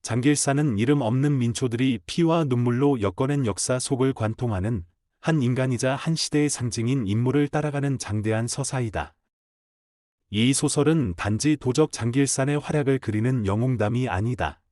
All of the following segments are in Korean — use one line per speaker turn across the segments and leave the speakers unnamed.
장길사는 이름 없는 민초들이 피와 눈물로 엮어낸 역사 속을 관통하는 한 인간이자 한 시대의 상징인 인물을 따라가는 장대한 서사이다. 이 소설은 단지 도적 장길산의 활약을 그리는 영웅담이 아니다.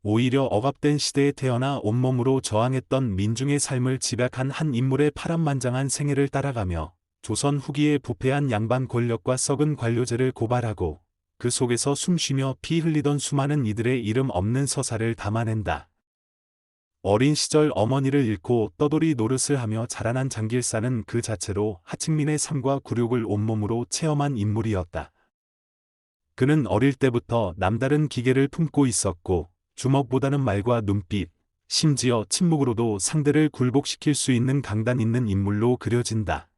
오히려 억압된 시대에 태어나 온몸으로 저항했던 민중의 삶을 집약한 한 인물의 파란만장한 생애를 따라가며 조선 후기에 부패한 양반 권력과 썩은 관료제를 고발하고 그 속에서 숨쉬며 피 흘리던 수많은 이들의 이름 없는 서사를 담아낸다. 어린 시절 어머니를 잃고 떠돌이 노릇을 하며 자라난 장길사는 그 자체로 하층민의 삶과 굴욕을 온몸으로 체험한 인물이었다. 그는 어릴 때부터 남다른 기계를 품고 있었고 주먹보다는 말과 눈빛, 심지어 침묵으로도 상대를 굴복시킬 수 있는 강단 있는 인물로 그려진다.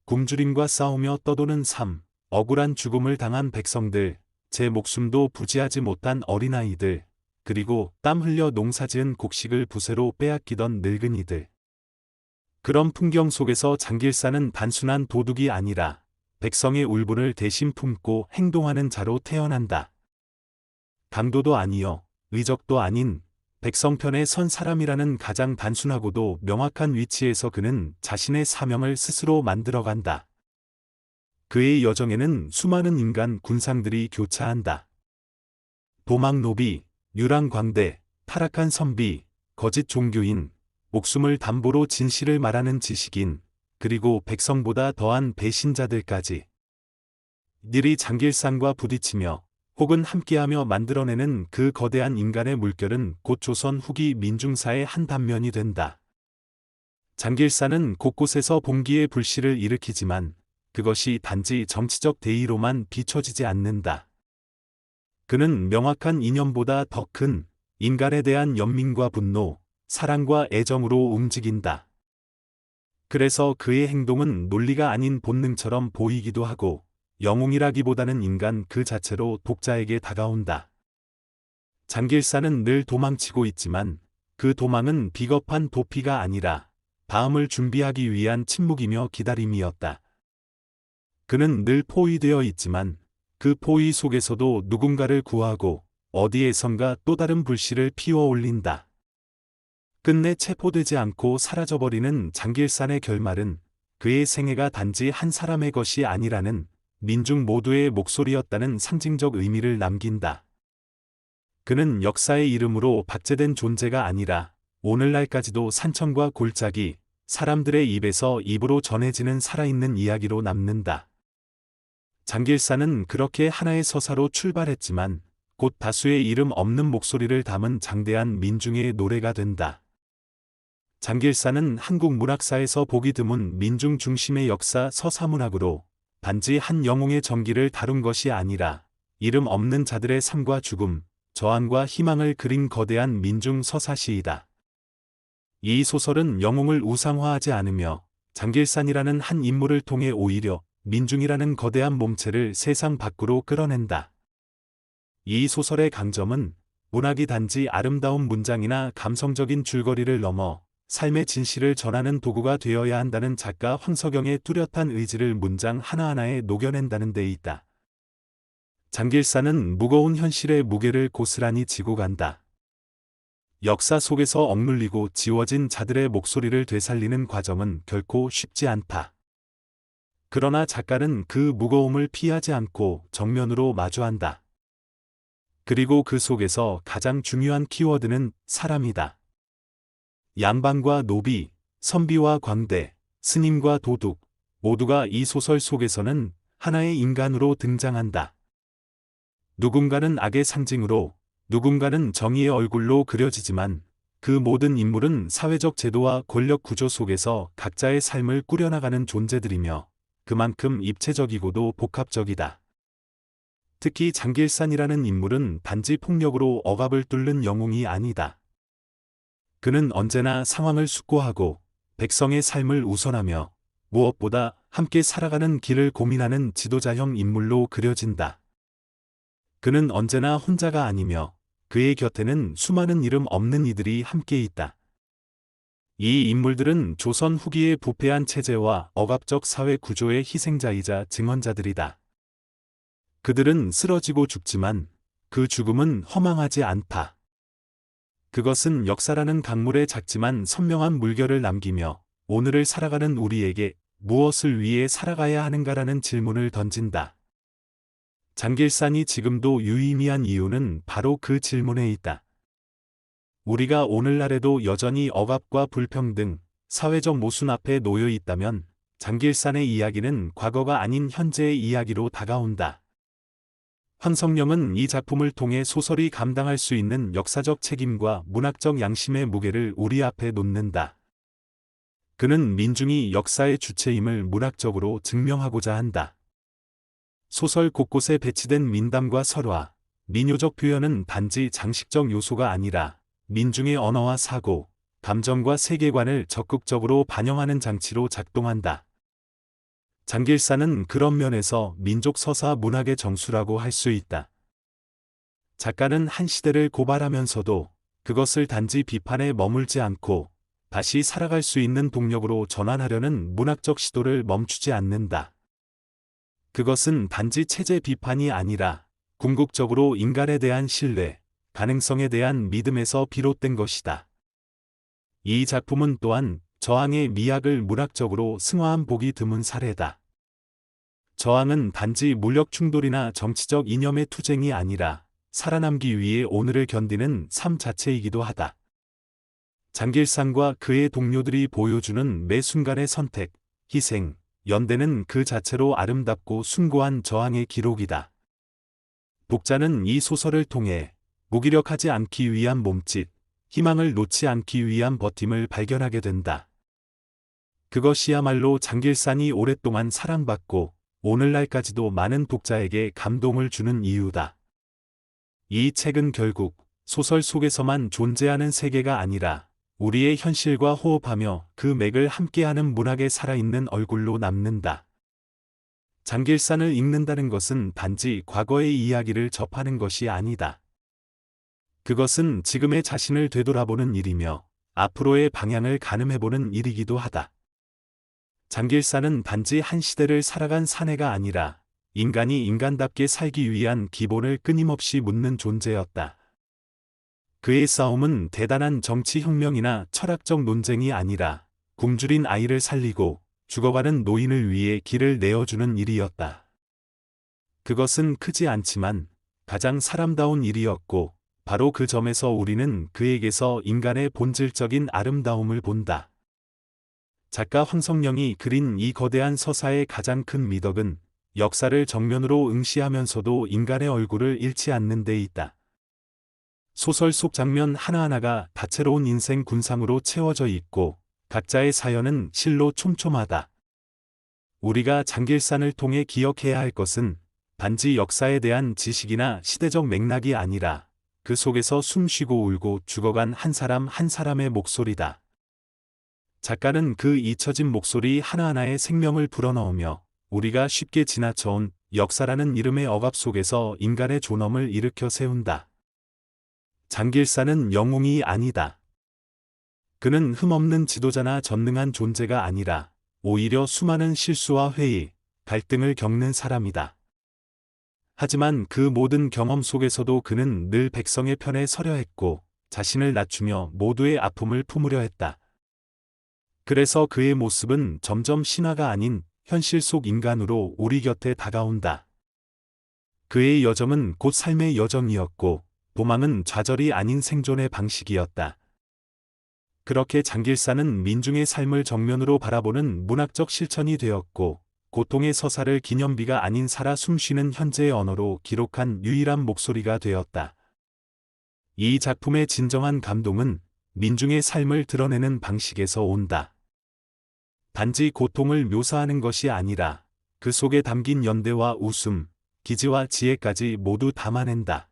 굶주림과 싸우며 떠도는 삶, 억울한 죽음을 당한 백성들, 제 목숨도 부지하지 못한 어린아이들, 그리고 땀 흘려 농사지은 곡식을 부세로 빼앗기던 늙은이들. 그런 풍경 속에서 장길사는 단순한 도둑이 아니라 백성의 울분을 대신 품고 행동하는 자로 태어난다. 강도도 아니요, 의적도 아닌 백성 편에 선 사람이라는 가장 단순하고도 명확한 위치에서 그는 자신의 사명을 스스로 만들어간다. 그의 여정에는 수많은 인간 군상들이 교차한다. 도망노비, 유랑광대, 타락한 선비, 거짓 종교인, 목숨을 담보로 진실을 말하는 지식인, 그리고 백성보다 더한 배신자들까지. 이들이 장길산과 부딪히며 혹은 함께하며 만들어내는 그 거대한 인간의 물결은 곧 조선 후기 민중사의 한 단면이 된다. 장길사는 곳곳에서 봉기의 불씨를 일으키지만 그것이 단지 정치적 대의로만 비춰지지 않는다. 그는 명확한 이념보다 더 큰 인간에 대한 연민과 분노, 사랑과 애정으로 움직인다. 그래서 그의 행동은 논리가 아닌 본능처럼 보이기도 하고 영웅이라기보다는 인간 그 자체로 독자에게 다가온다. 장길사는 늘 도망치고 있지만 그 도망은 비겁한 도피가 아니라 다음을 준비하기 위한 침묵이며 기다림이었다. 그는 늘 포위되어 있지만 그 포위 속에서도 누군가를 구하고 어디에선가 또 다른 불씨를 피워 올린다. 끝내 체포되지 않고 사라져버리는 장길산의 결말은 그의 생애가 단지 한 사람의 것이 아니라는 민중 모두의 목소리였다는 상징적 의미를 남긴다. 그는 역사의 이름으로 박제된 존재가 아니라 오늘날까지도 산천과 골짜기, 사람들의 입에서 입으로 전해지는 살아있는 이야기로 남는다. 장길사는 그렇게 하나의 서사로 출발했지만 곧 다수의 이름 없는 목소리를 담은 장대한 민중의 노래가 된다. 장길사는 한국 문학사에서 보기 드문 민중 중심의 역사 서사문학으로 단지 한 영웅의 전기를 다룬 것이 아니라 이름 없는 자들의 삶과 죽음, 저항과 희망을 그린 거대한 민중 서사시이다. 이 소설은 영웅을 우상화하지 않으며 장길산이라는 한 인물을 통해 오히려 민중이라는 거대한 몸체를 세상 밖으로 끌어낸다. 이 소설의 강점은 문학이 단지 아름다운 문장이나 감성적인 줄거리를 넘어 삶의 진실을 전하는 도구가 되어야 한다는 작가 황석영의 뚜렷한 의지를 문장 하나하나에 녹여낸다는 데 있다. 장길사는 무거운 현실의 무게를 고스란히 지고 간다. 역사 속에서 억눌리고 지워진 자들의 목소리를 되살리는 과정은 결코 쉽지 않다. 그러나 작가는 그 무거움을 피하지 않고 정면으로 마주한다. 그리고 그 속에서 가장 중요한 키워드는 사람이다. 양반과 노비, 선비와 광대, 스님과 도둑, 모두가 이 소설 속에서는 하나의 인간으로 등장한다. 누군가는 악의 상징으로, 누군가는 정의의 얼굴로 그려지지만 그 모든 인물은 사회적 제도와 권력 구조 속에서 각자의 삶을 꾸려나가는 존재들이며 그만큼 입체적이고도 복합적이다. 특히 장길산이라는 인물은 단지 폭력으로 억압을 뚫는 영웅이 아니다. 그는 언제나 상황을 숙고하고 백성의 삶을 우선하며 무엇보다 함께 살아가는 길을 고민하는 지도자형 인물로 그려진다. 그는 언제나 혼자가 아니며 그의 곁에는 수많은 이름 없는 이들이 함께 있다. 이 인물들은 조선 후기의 부패한 체제와 억압적 사회 구조의 희생자이자 증언자들이다. 그들은 쓰러지고 죽지만 그 죽음은 허망하지 않다. 그것은 역사라는 강물에 작지만 선명한 물결을 남기며 오늘을 살아가는 우리에게 무엇을 위해 살아가야 하는가라는 질문을 던진다. 장길산이 지금도 유의미한 이유는 바로 그 질문에 있다. 우리가 오늘날에도 여전히 억압과 불평등, 사회적 모순 앞에 놓여 있다면 장길산의 이야기는 과거가 아닌 현재의 이야기로 다가온다. 황석영은 이 작품을 통해 소설이 감당할 수 있는 역사적 책임과 문학적 양심의 무게를 우리 앞에 놓는다. 그는 민중이 역사의 주체임을 문학적으로 증명하고자 한다. 소설 곳곳에 배치된 민담과 설화, 민요적 표현은 단지 장식적 요소가 아니라 민중의 언어와 사고, 감정과 세계관을 적극적으로 반영하는 장치로 작동한다. 장길산은 그런 면에서 민족 서사 문학의 정수라고 할 수 있다. 작가는 한 시대를 고발하면서도 그것을 단지 비판에 머물지 않고 다시 살아갈 수 있는 동력으로 전환하려는 문학적 시도를 멈추지 않는다. 그것은 단지 체제 비판이 아니라 궁극적으로 인간에 대한 신뢰, 가능성에 대한 믿음에서 비롯된 것이다. 이 작품은 또한 저항의 미학을 문학적으로 승화한 보기 드문 사례다. 저항은 단지 물력 충돌이나 정치적 이념의 투쟁이 아니라 살아남기 위해 오늘을 견디는 삶 자체이기도 하다. 장길산과 그의 동료들이 보여주는 매 순간의 선택, 희생, 연대는 그 자체로 아름답고 숭고한 저항의 기록이다. 독자는 이 소설을 통해 무기력하지 않기 위한 몸짓, 희망을 놓지 않기 위한 버팀을 발견하게 된다. 그것이야말로 장길산이 오랫동안 사랑받고 오늘날까지도 많은 독자에게 감동을 주는 이유다. 이 책은 결국 소설 속에서만 존재하는 세계가 아니라 우리의 현실과 호흡하며 그 맥을 함께하는 문학의 살아있는 얼굴로 남는다. 장길산을 읽는다는 것은 단지 과거의 이야기를 접하는 것이 아니다. 그것은 지금의 자신을 되돌아보는 일이며 앞으로의 방향을 가늠해보는 일이기도 하다. 장길산은 단지 한 시대를 살아간 사내가 아니라 인간이 인간답게 살기 위한 기본을 끊임없이 묻는 존재였다. 그의 싸움은 대단한 정치혁명이나 철학적 논쟁이 아니라 굶주린 아이를 살리고 죽어가는 노인을 위해 길을 내어주는 일이었다. 그것은 크지 않지만 가장 사람다운 일이었고 바로 그 점에서 우리는 그에게서 인간의 본질적인 아름다움을 본다. 작가 황석영이 그린 이 거대한 서사의 가장 큰 미덕은 역사를 정면으로 응시하면서도 인간의 얼굴을 잃지 않는 데 있다. 소설 속 장면 하나하나가 다채로운 인생 군상으로 채워져 있고 각자의 사연은 실로 촘촘하다. 우리가 장길산을 통해 기억해야 할 것은 단지 역사에 대한 지식이나 시대적 맥락이 아니라 그 속에서 숨쉬고 울고 죽어간 한 사람 한 사람의 목소리다. 작가는 그 잊혀진 목소리 하나하나에 생명을 불어넣으며 우리가 쉽게 지나쳐온 역사라는 이름의 억압 속에서 인간의 존엄을 일으켜 세운다. 장길산은 영웅이 아니다. 그는 흠없는 지도자나 전능한 존재가 아니라 오히려 수많은 실수와 회의, 갈등을 겪는 사람이다. 하지만 그 모든 경험 속에서도 그는 늘 백성의 편에 서려 했고 자신을 낮추며 모두의 아픔을 품으려 했다. 그래서 그의 모습은 점점 신화가 아닌 현실 속 인간으로 우리 곁에 다가온다. 그의 여정은 곧 삶의 여정이었고 도망은 좌절이 아닌 생존의 방식이었다. 그렇게 장길산은 민중의 삶을 정면으로 바라보는 문학적 실천이 되었고 고통의 서사를 기념비가 아닌 살아 숨쉬는 현재의 언어로 기록한 유일한 목소리가 되었다. 이 작품의 진정한 감동은 민중의 삶을 드러내는 방식에서 온다. 단지 고통을 묘사하는 것이 아니라 그 속에 담긴 연대와 웃음, 기지와 지혜까지 모두 담아낸다.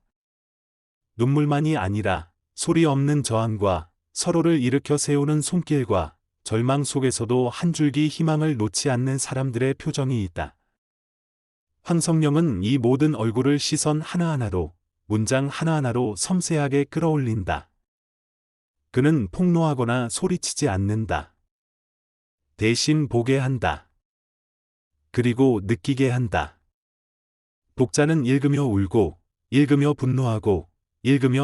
눈물만이 아니라 소리 없는 저항과 서로를 일으켜 세우는 손길과 절망 속에서도 한 줄기 희망을 놓지 않는 사람들의 표정이 있다. 황석영은 이 모든 얼굴을 시선 하나하나로, 문장 하나하나로 섬세하게 끌어올린다. 그는 폭로하거나 소리치지 않는다. 대신 보게 한다. 그리고 느끼게 한다. 독자는 읽으며 울고 읽으며 분노하고, 읽으며